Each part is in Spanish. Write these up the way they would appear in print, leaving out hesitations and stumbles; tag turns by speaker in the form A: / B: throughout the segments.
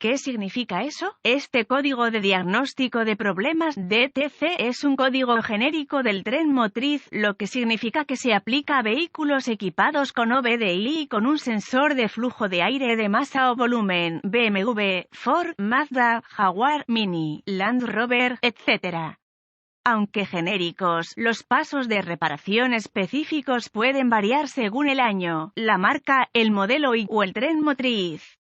A: ¿Qué significa eso? Este código de diagnóstico de problemas DTC es un código genérico del tren motriz, lo que significa que se aplica a vehículos equipados con OBDI y con un sensor de flujo de aire de masa o volumen, BMW, Ford, Mazda, Jaguar, Mini, Land Rover, etc. Aunque genéricos, los pasos de reparación específicos pueden variar según el año, la marca, el modelo o el tren motriz.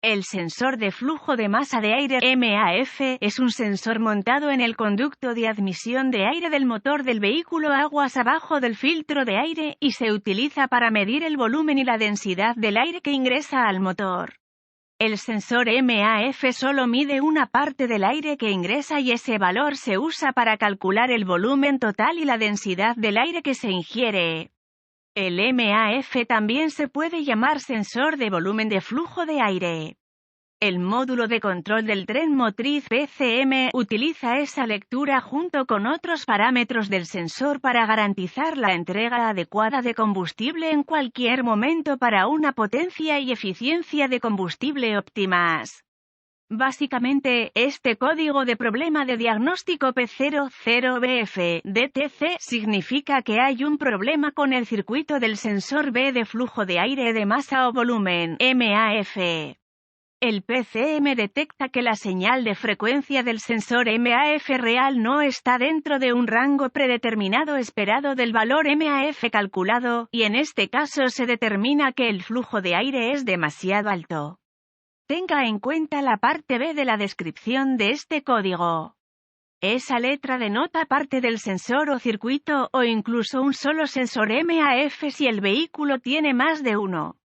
A: El sensor de flujo de masa de aire MAF es un sensor montado en el conducto de admisión de aire del motor del vehículo aguas abajo del filtro de aire, y se utiliza para medir el volumen y la densidad del aire que ingresa al motor. El sensor MAF solo mide una parte del aire que ingresa y ese valor se usa para calcular el volumen total y la densidad del aire que se ingiere. El MAF también se puede llamar sensor de volumen de flujo de aire. El módulo de control del tren motriz PCM utiliza esa lectura junto con otros parámetros del sensor para garantizar la entrega adecuada de combustible en cualquier momento para una potencia y eficiencia de combustible óptimas. Básicamente, este código de problema de diagnóstico P00BF DTC significa que hay un problema con el circuito del sensor B de flujo de aire de masa o volumen MAF. El PCM detecta que la señal de frecuencia del sensor MAF real no está dentro de un rango predeterminado esperado del valor MAF calculado, y en este caso se determina que el flujo de aire es demasiado alto. Tenga en cuenta la parte B de la descripción de este código. Esa letra denota parte del sensor o circuito, o incluso un solo sensor MAF si el vehículo tiene más de uno.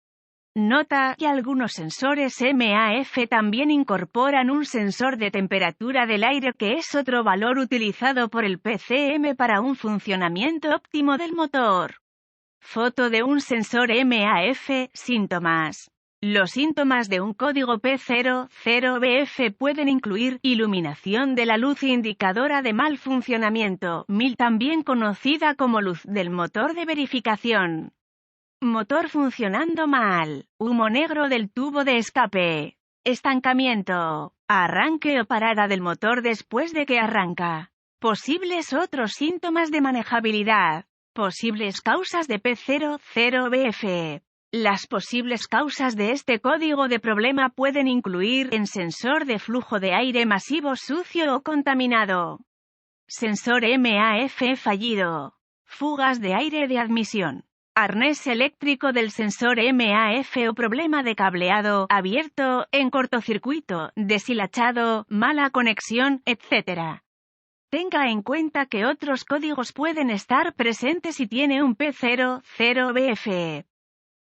A: Nota que algunos sensores MAF también incorporan un sensor de temperatura del aire, que es otro valor utilizado por el PCM para un funcionamiento óptimo del motor. Foto de un sensor MAF. Síntomas. Los síntomas de un código P00BF pueden incluir iluminación de la luz indicadora de mal funcionamiento, MIL, también conocida como luz del motor de verificación. Motor funcionando mal, humo negro del tubo de escape, estancamiento, arranque o parada del motor después de que arranca. Posibles otros síntomas de manejabilidad. Posibles causas de P00BF. Las posibles causas de este código de problema pueden incluir en sensor de flujo de aire masivo sucio o contaminado, sensor MAF fallido, fugas de aire de admisión, arnés eléctrico del sensor MAF o problema de cableado abierto, en cortocircuito, deshilachado, mala conexión, etc. Tenga en cuenta que otros códigos pueden estar presentes si tiene un P00BF.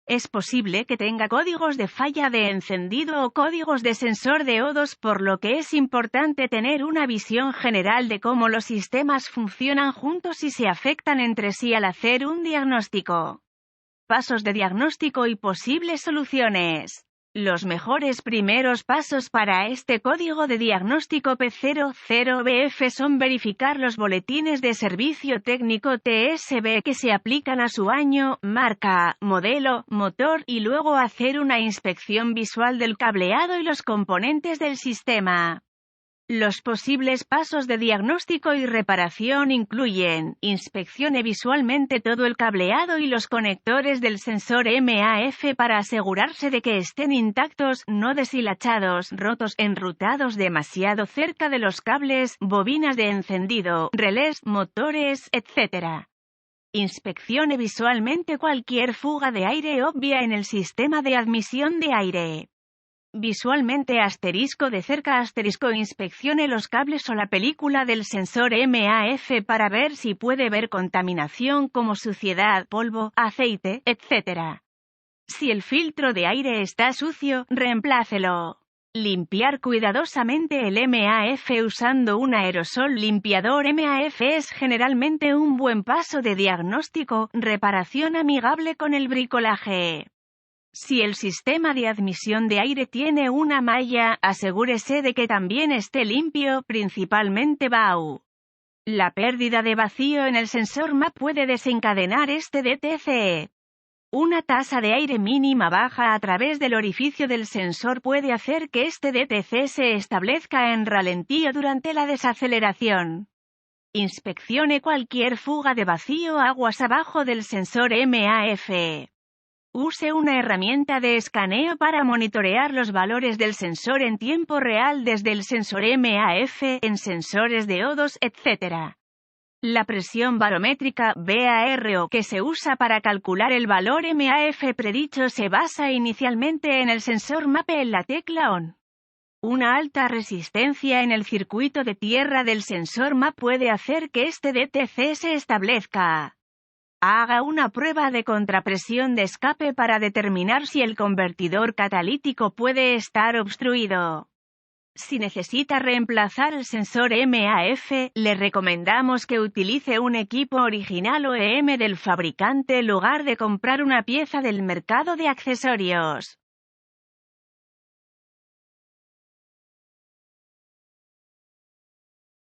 A: Es posible que tenga códigos de falla de encendido o códigos de sensor de O2, por lo que es importante tener una visión general de cómo los sistemas funcionan juntos y se afectan entre sí al hacer un diagnóstico. Pasos de diagnóstico y posibles soluciones. Los mejores primeros pasos para este código de diagnóstico P00BF son verificar los boletines de servicio técnico TSB que se aplican a su año, marca, modelo, motor, y luego hacer una inspección visual del cableado y los componentes del sistema. Los posibles pasos de diagnóstico y reparación incluyen: inspeccione visualmente todo el cableado y los conectores del sensor MAF para asegurarse de que estén intactos, no deshilachados, rotos, enrutados demasiado cerca de los cables, bobinas de encendido, relés, motores, etc. Inspeccione visualmente cualquier fuga de aire obvia en el sistema de admisión de aire. Visualmente de cerca inspeccione los cables o la película del sensor MAF para ver si puede ver contaminación como suciedad, polvo, aceite, etc. Si el filtro de aire está sucio, reemplácelo. Limpiar cuidadosamente el MAF usando un aerosol limpiador MAF es generalmente un buen paso de diagnóstico. Reparación amigable con el bricolaje. Si el sistema de admisión de aire tiene una malla, asegúrese de que también esté limpio, principalmente BAU. La pérdida de vacío en el sensor MAP puede desencadenar este DTC. Una tasa de aire mínima baja a través del orificio del sensor puede hacer que este DTC se establezca en ralentí durante la desaceleración. Inspeccione cualquier fuga de vacío aguas abajo del sensor MAF. Use una herramienta de escaneo para monitorear los valores del sensor en tiempo real desde el sensor MAF, en sensores de O2, etc. La presión barométrica (VARO) que se usa para calcular el valor MAF predicho se basa inicialmente en el sensor MAP en la tecla ON. Una alta resistencia en el circuito de tierra del sensor MAP puede hacer que este DTC se establezca. Haga una prueba de contrapresión de escape para determinar si el convertidor catalítico puede estar obstruido. Si necesita reemplazar el sensor MAF, le recomendamos que utilice un equipo original OEM del fabricante en lugar de comprar una pieza del mercado de accesorios.